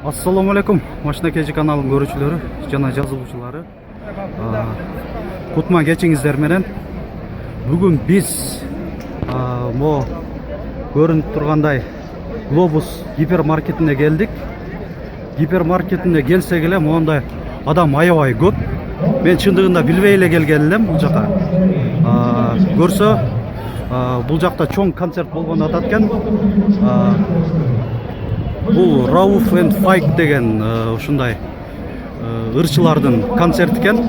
Assalamu alaikum, Машина Кежи каналының көрүүчүлөрү жана жазылуучулары. Кутман кечиңиздер менен. Бүгүн биз мо көрүнүп тургандай Globus гипермаркетине келдик. Гипермаркетине келсек эле моундай адам аябай көп. Мен чындыгында билбей эле келген элем бул жака. Көрсө бул жакта чоң концерт болгон атат экен. Бул Rauf and Faik деген ушундай ырчылардын концерти экен,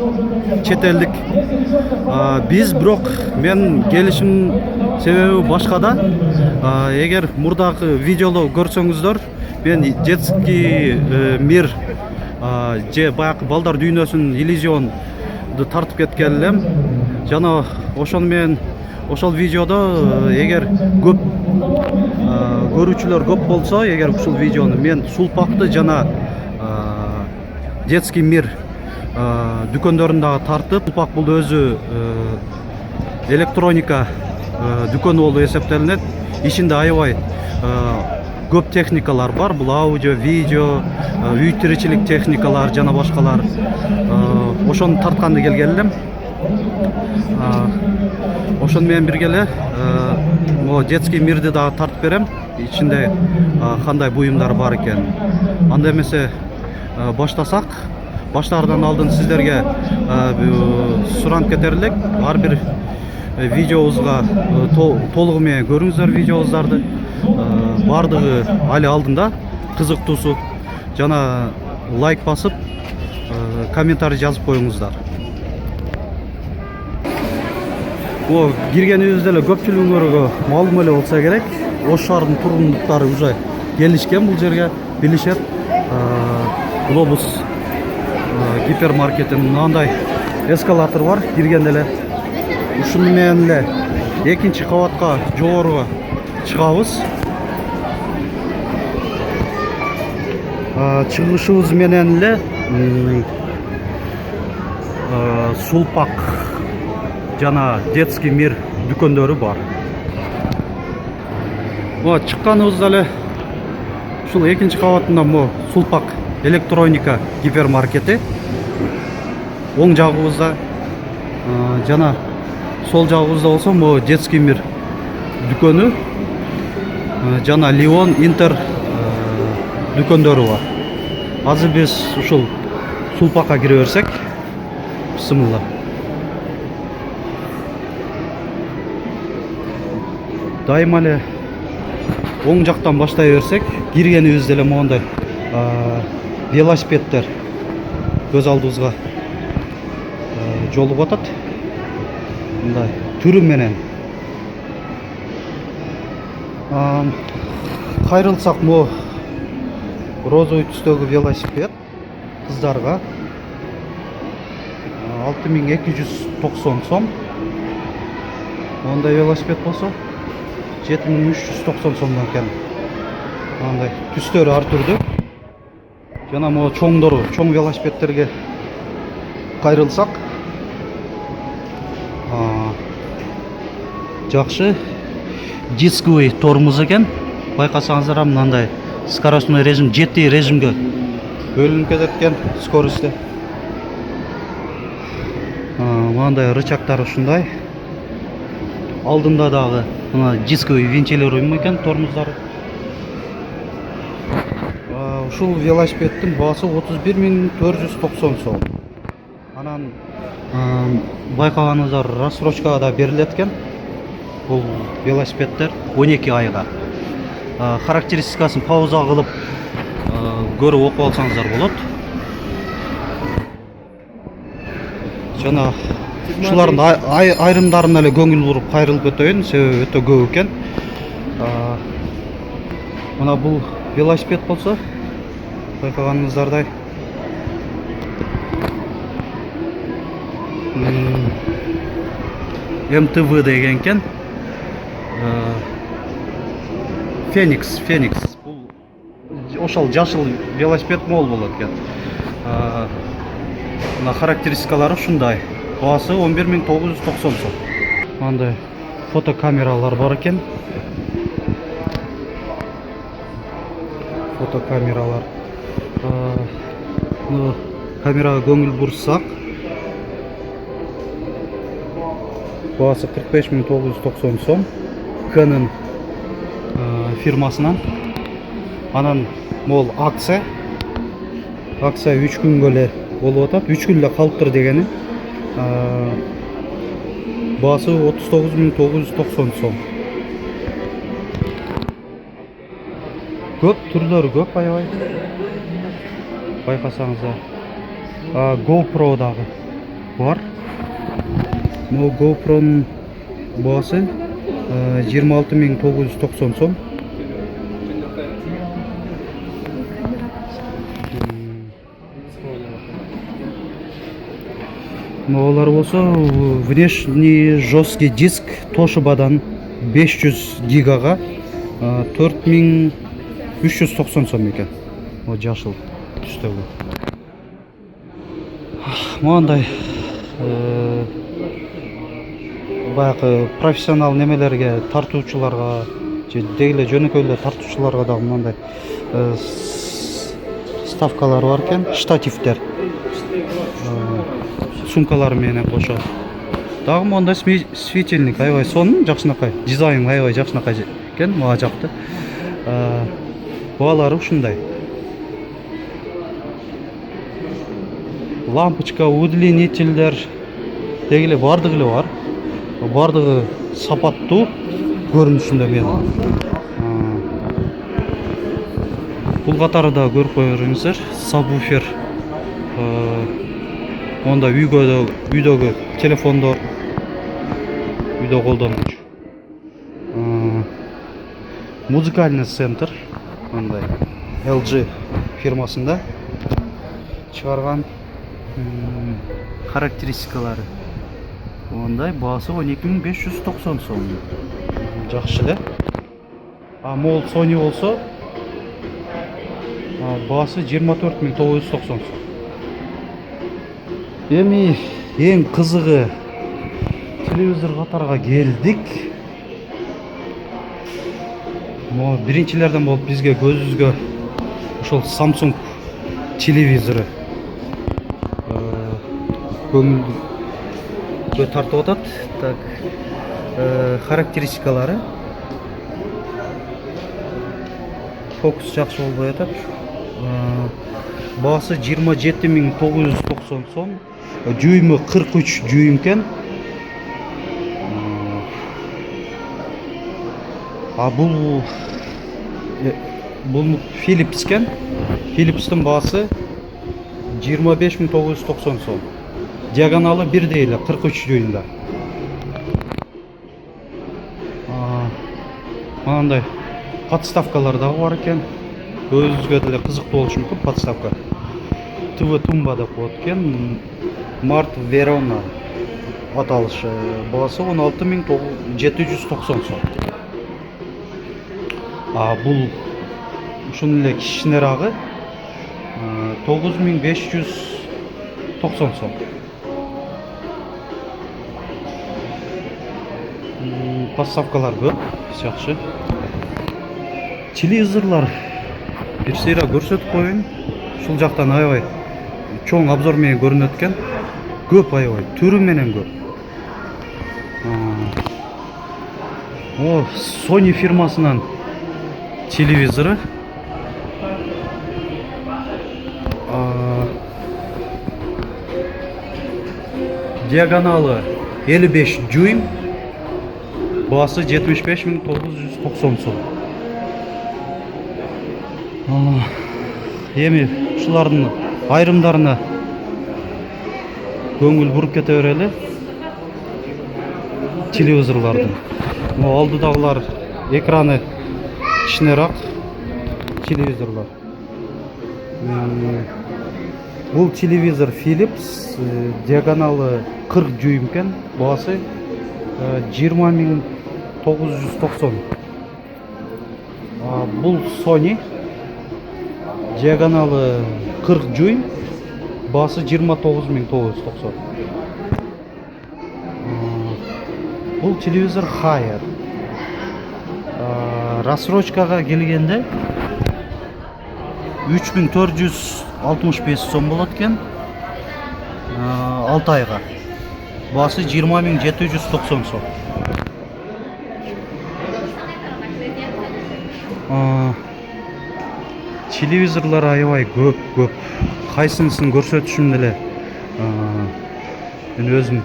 чет элдик. Биз бирок мен келишим себеби башкада. Эгер мурдагы видеоло көрсөңүздөр, мен детский мир же баягы балдар дүйнөсүнүн иллюзионду тартып кеткен элем. Жана ошону мен ошол видеодо эгер көп көрүүчүлөр көп болсо, эгер ушул видеону мен Сулпакты жана детский мир дүкөндөрүндө тартып, Сулпак бул өзү электроника дүкөнү болуп эсептелинет. Ичинде аябай көп техникалар бар. Бул аудио, видео, үй тиричилик техникалар жана башкалар. Ошону тартканды келген элем. Ошону менен бирге эле детский мирди дагы тартып берем. Ичинде кандай буюмдар бар экен. Анда эмесе баштасак, баштаардан алдын сиздерге суранып кетер элек. Ар бир видеобузга толугу менен көрүңүздөр видеобуздарды. Бардыгы али алдында, кызыктуусу. Жана лайк басып, комментарий жазып коюңуздар. Киргенибизде эле көпчүлүгүңөргө маалым эле болсо керек. Ош шаарынын тургундуктары уже келишкен бул жерге, билишет. Globus гипермаркетинин андай эскалатор бар, киргенде эле. Ушуну менен эле экинчи кабатка жогоруга чыгабыз. Чыгышыбыз менен эле Сулпак жана детский мир дүкөндөрү бар. Чыкканыбызда эле ушул экинчи кабатында Сулпак электроника гипермаркети. Оң жагыбызда жана сол жагыбызда болсо детский мир дүкөнү жана Леон Интер дүкөндөрү бар. Азыр биз ушул Сулпакка кире берсек. Бисмилла. Дайыма эле оң жактан баштай берсек, киргенибизде эле моундай велосипеддер көз алдыбызга жолугуп атат. Мындай түрү менен. Кайрылсак розовый түстөгү велосипед кыздарга 6290 сом. Ондай велосипед болсо 7390 сомдон экен. Андай түстөрү ар түрдүү. Жана чоңдору, чоң велосипедтерге кайрылсак, жакшы дисковый тормоз экен. Байкасаңыздар, мындай скоростной режим, GT режимге бөлүнүп кетет экен скорости. Мындай рычагдар ушундай. Алдында дагы мына дисковый вентилируемый экен тормоздору. Ушул велосипеддин баасы 31490 сом. Анан байкаганыңыздар рассрочкага да берилет экен. Бул велосипеддер 12 айга. Характеристикасын пауза кылып көрүп окуп алсаңыздар болот. Жана ушулардын айрымдарына эле көңүл буруп кайрылып өтөйүн, себеби өтө көп экен. Мына бул велосипед болсо, байкаганыңыздардай МТВ деген экен. Феникс. Бул ошол жашыл велосипед мол болот экен. Мына характеристикалары ушундай. Баасы 11990 сом. Мындай фотокамералар бар экен. Фотокамералар. Камераға көңіл бұрсақ, бағасы 45.990 сом. Canon фирмасынан. Анан мол акция 3 күнгөле болуп атат. 3 күнле калып тур дегени. Бағасы 39.990 сом. Көп түрлөрү көп аябай. Байкасаңыздар. GoPro дагы бар. Мына GoPro'nун бағасы 26.990 сом. Олар болса внешний жесткий диск Toshibaдан 500 гигага 4390 сом екен. О жашыл түстөгү. Мындай баягы профессионал немелерге тартуучуларга же дегеле жөнөкөйлө тартуучуларга дагы мындай ставкалар бар экен, штативдер. Сумкалар менен кошо. Дагы мондай светильник аябай сонун жакшынакай, дизайн аябай жакшынакай экен, мага жакты. Баалары ушундай. Лампочка, удлинительдер дегеле бардыгы эле бар. Бардыгы сапаттуу көрүнүшүндө мен. Бул катары да көрүп коюңуздар, сабвуфер. Онда үйдөгү телефондор, үйдө колдонуч. Музыкальный центр, мындай LG фирмасында чыгарган характеристикалары. Ондай баасы 12.590 сом. Жакшы эле. Мол Sony болсо баасы 24.990 сом. Эми эң кызыгы телевизор катарга келдик. Мо биринчилерден болуп бизге көзүбүзгө ошол Samsung телевизору көңүлгө тартып атат. Так, характеристикалары. Фокус жакшы болбой атат. Баасы 27.990 сом. Жүйүмү 43 жүйүм экен. Бул Philips экен. Philips'тин баасы 25.990 сом. Диагоналы бирдей эле 43 жүйүмдө. Мындай подставкалар дагы бар экен. Өзүңүзгө деле кызыктуу болушу мүмкүн подставка. ТВ Тумба деп коет экен. Март Верона аталышы. Баасы 16.790 сом. Бул ушун эле кичинерагы 9.590 сом. Подставкалар көп, жакшы. Телевизорлар бир сейра көрсөтүп коюн. Ушул жактан аябай чоң обзор менен көрүнөт экен. Көп аябай, түрү менен көп. Sony фирмасынан телевизору. Диагоналы 55 дюйм. Баасы 75.990 сом. Эми ушулардын айрымдарына көңүл буруп кете берели. Телевизорлардын. Алдыдагылар экраны кичинерак телевизорлар. Бул телевизор Philips, диагоналы 40 дюйм экен, баасы 20.990. Бул Sony, диагоналы 40 дюйм, баасы 29.990. Бул телевизор Haier. Рассрочкага келгенде 3465 сом болот экен 6 айга. Басы 20790 сом. Телевизорлар аябай көп. Кайсынысын көрсөтүшүм деле мен өзүм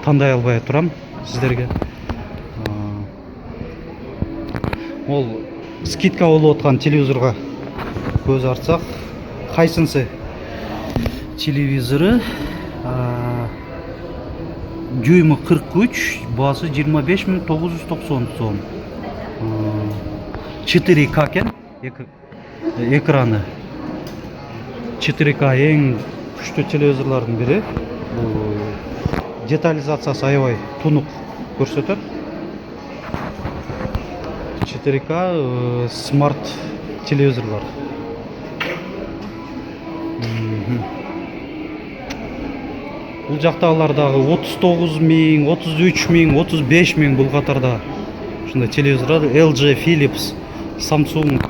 тандай албай турам сиздерге. Ол скидка болуп аткан телевизорго көз артсак, кайсынысы телевизору дюймы 43, басы 25990 сом. 4К экен экраны. 4К эң күчтүү телевизорлордун бири. Детализациясы аябай тунук көрсөтөт. 4К смарт телевизорлор. Бул жактагылар дагы 39 миң, 33 миң, 35 миң бул катарда ушундай телевизорлор. LG, Philips, Samsung.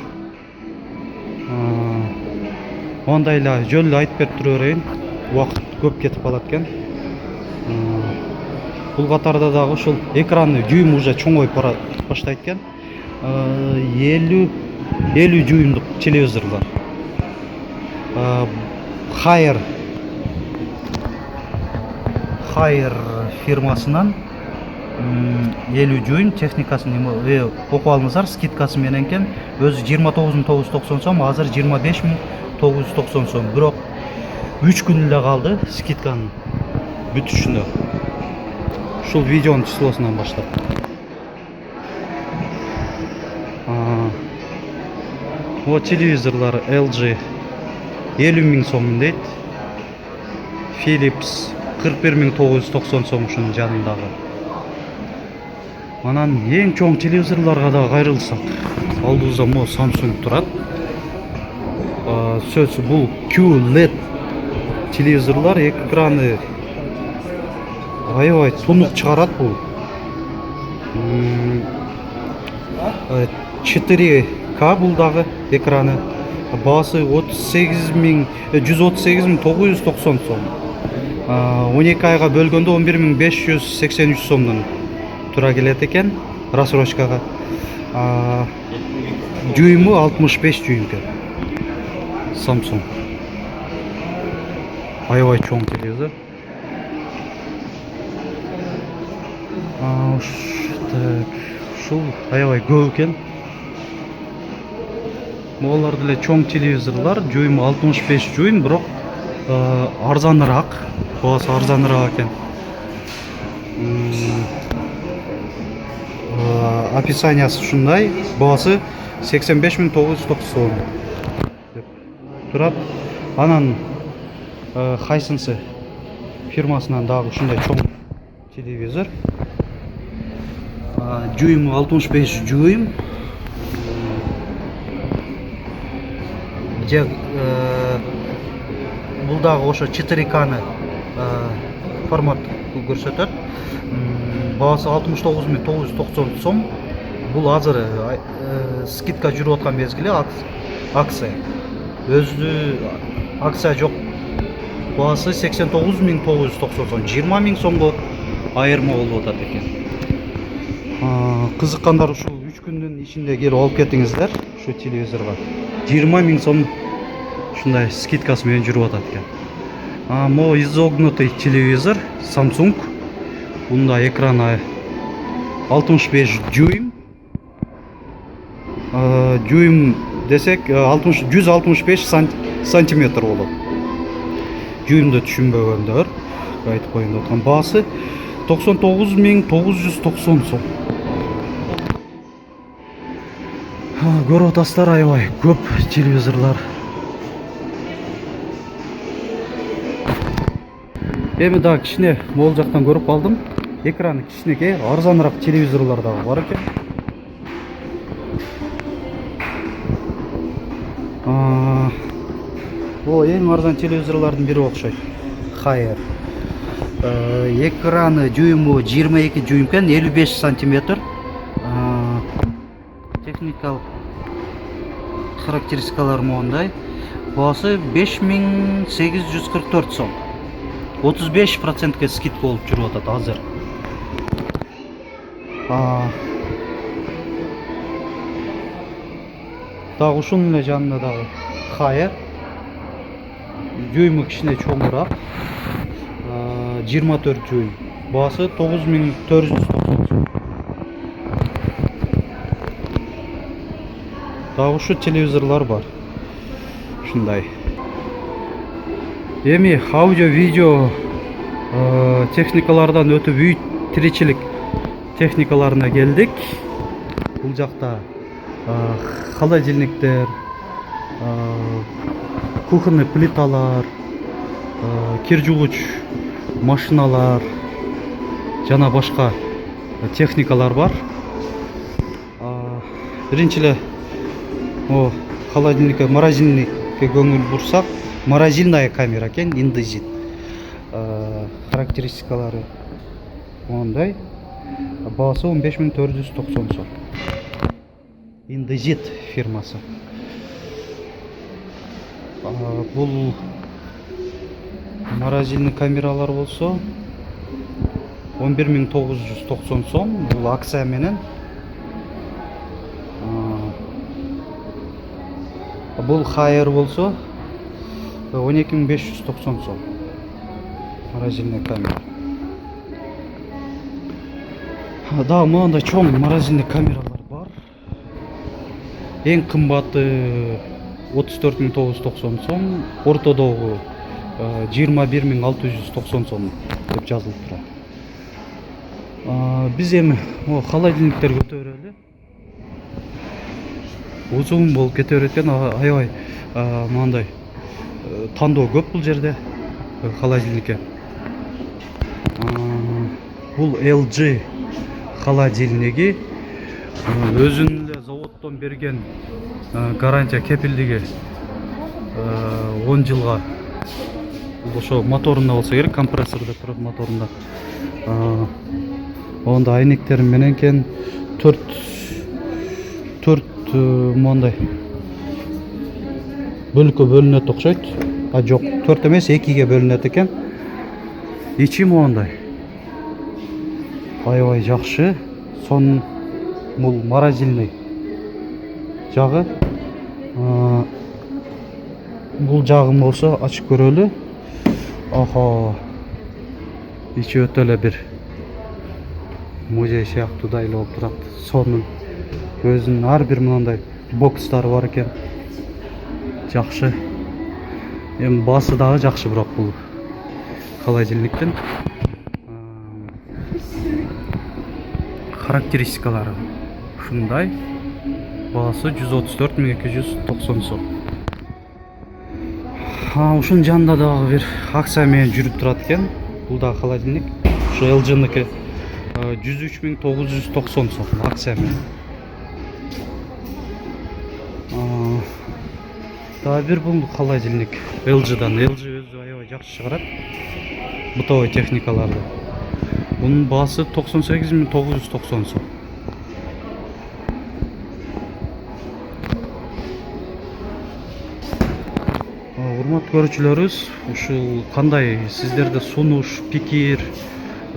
Ондай эле жөн эле айтып берип тура берейин. Убакыт көп кетип калат экен. Бул катарда дагы ушул экраны дюйм уже чоңоюп баштайт экен. 50 дюймдук телевизорлор. Haier фирмасынан 50 дюйм техникасын окуп алыңыздар, скидкасы менен экен. Өзү 29990 сом, азыр 25990 сом. Бирок 3 күн эле калды скидканын бүтүшүнө. Ушул видеонун числосунан баштап. О телевизорлар LG 50 миң сом дейт. Philips 41990 сом ушунун жанындагы. Анан эң чоң телевизорлорго да кайрылсак, алдыбызда мо Samsung турат. Сөзсүз бул QLED телевизорлор, экраны аябай тунук чыгарат бул. 4К бул дагы экраны. Басы 138.990 сом. 12 айга бөлгөндө 11583 сомдон тура келет экен рассрочкага. Дюймы 65 дюйм экен. Samsung. Аябай чоң телевизор. Ушул аябай көп экен. Могулар деле чоң телевизорлор, дюймы 65 дюйм, бирок арзаныраак, баасы арзаныраак экен. Описаниясы ушундай, баасы 85990 сом деп турат. Анан Hisense фирмасынан дагы ушундай чоң телевизор. Дюймы 65 дюйм. Бул дагы ошо 4К-ны формат көрсөтөт. Баасы 69990 сом. Бул азыр скидка жүрүп аткан мезгили, акция. Өзү акция жок. Баасы 89990 сом. 20 миң сомго айырма болуп атат экен. Кызыккандар ушул 3 күндүн ичинде келип алып кетиңиздер ушу телевизорго. 20 миң сом ушундай скидкасы менен жүрүп атат экен. Мо изогнутый телевизор Samsung. Бунда экраны 65 дюйм. Дюйм десек 165 сантиметр болот. Дюймды түшүнбөгөндөр айтып коеюн деп аткан. Баасы 99.990 сом. Көрүп атасыздар, аябай көп телевизорлор. Эми дагы кичине могул жактан көрүп алдым. Экраны кичинекей, арзаныраак телевизорлор дагы бар экен. Эң арзан телевизорлордун бири окшойт. Haier. Экраны дюйму 22 дюйм экен, 55 сантиметр. Техникалык характеристикалары моундай. Баасы 5844 сом. 35%ке скидка болуп жүрүп атат азыр. Дагы ушунун эле жанында дагы Haier. Жүймө кичине чоңураак. 24 жүйм. Баасы 9490 сом. Дагы ушу телевизорлор бар. Ушундай. Эми аудио, видео техникалардан өтүп үй тиричилик техникаларына келдик. Бул жакта холодильниктер, кухонный плиталар, кир жуугуч машиналар жана башка техникалар бар. Биринчи эле холодильникке, морозильникке көңүл бурсак, морозильная камера экен, Indesit. Характеристикалары мондай. Баасы 15490 сом. Indesit фирмасы. Бул морозильный камералар болсо 11990 сом. Бул акция менен. Бул Haier болсо 12590 сом. Морозильный камера. Да, мындай чоң морозильный камералар бар. Эң кымбаты 34990 сом, ортодогу 21690 сом деп жазылып турат. Биз эми холодильниктер көтөрөлү. Узун болуп кете берет экен, аябай мындай тандоо көп бул жерде холодильникке. Бул LG холодильниги, өзүнүн эле заводдон берген гарантия кепилдиги 10 жылга. Бул ошо моторунда болсо керек, компрессордо турат моторунда. Онда айнектер менен кен 4 мондай бөлүккө бөлүнөт окшойт. Жок, 4 эмес, 2ге бөлүнөт экен. Ичи мондай. Аябай жакшы. Сон бул морозильный жагы. Бул жагын болсо ачып көрөлү. Ичи өтө эле бир музей сыяктуудай эле болуп турат. Сонун өзүнүн ар бир мындай бокстары бар экен. Жакшы. Эми баасы дагы жакшы, бирок бул холодильниктин характеристикалары ушундай. Баасы 134290 сом. Ушунун жанында дагы бир акция менен жүрүп турат экен. Бул да холодильник. Ушу LG-ники 103990 сом акция менен. Дагы бир бул холодильник LG-дан. LG өзү аябай жакшы чыгарат бытовой техникаларды. Бунун баасы 98990 сом. Урматтуу көрүүчүлөрүбүз, ушул кандай сиздерде сунуш, пикир,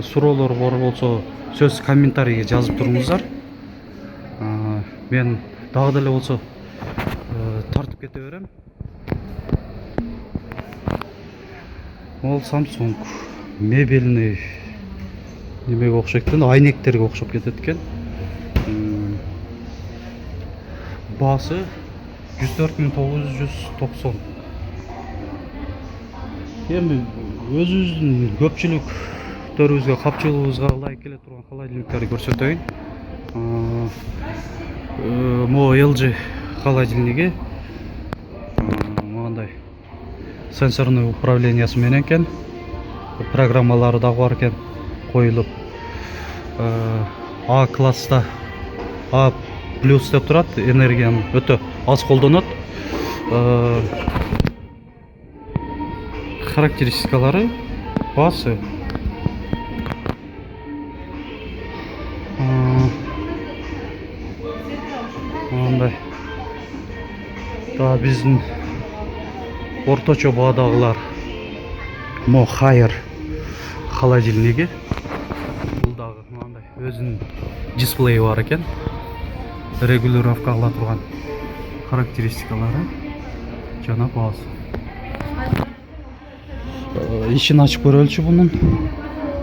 суроолор бар болсо, сөз комментарийге жазып туруңуздар. Мен дагы деле болсо тартып кете берем. Ол Samsung мебельный немеге окшойт экен, айнектерге окшоп кетет экен. Баасы 104.990. Эми өзүбүздүн көпчүлүктөрүбүзгө, капчыгыбызга ылайык келе турган холодильниктерди көрсөтөйүн. Мо LG холодильниги мындай сенсорный управлениясы менен экен. Программалары дагы бар экен, коюлуп. А класста А+ деп турат, энергияны өтө аз колдонот. Характеристикалары баасы мындай биздин орточо баадагылар мо хайыр холодильниги. Бул дагы мындай өзүнүн дисплейи бар экен. Регулировка кыла турган характеристикалары жана баасы. Ишин ачып көрөлүчү бунун.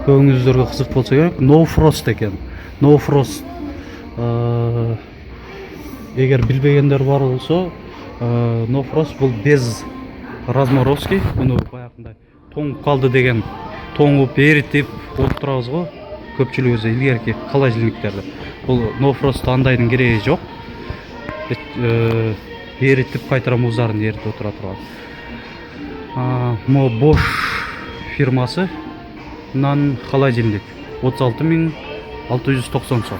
Көңүлүңүздөргө кызык болсо керек. No Frost экен. No Frost. Эгер билбегендер бар болсо, No Frost бул без разморозки. Буну баягындай тоңуп калды деген тоңуп эритип болуп турабыз го. Көпчүлүгүбүз илгерки холодильниктерде. Бул No Frost андайдын кереги жок. Эритип кайтара муздарын эритип отура турган. Мо Bosch фирмасы нан холодильник 36.690 сом.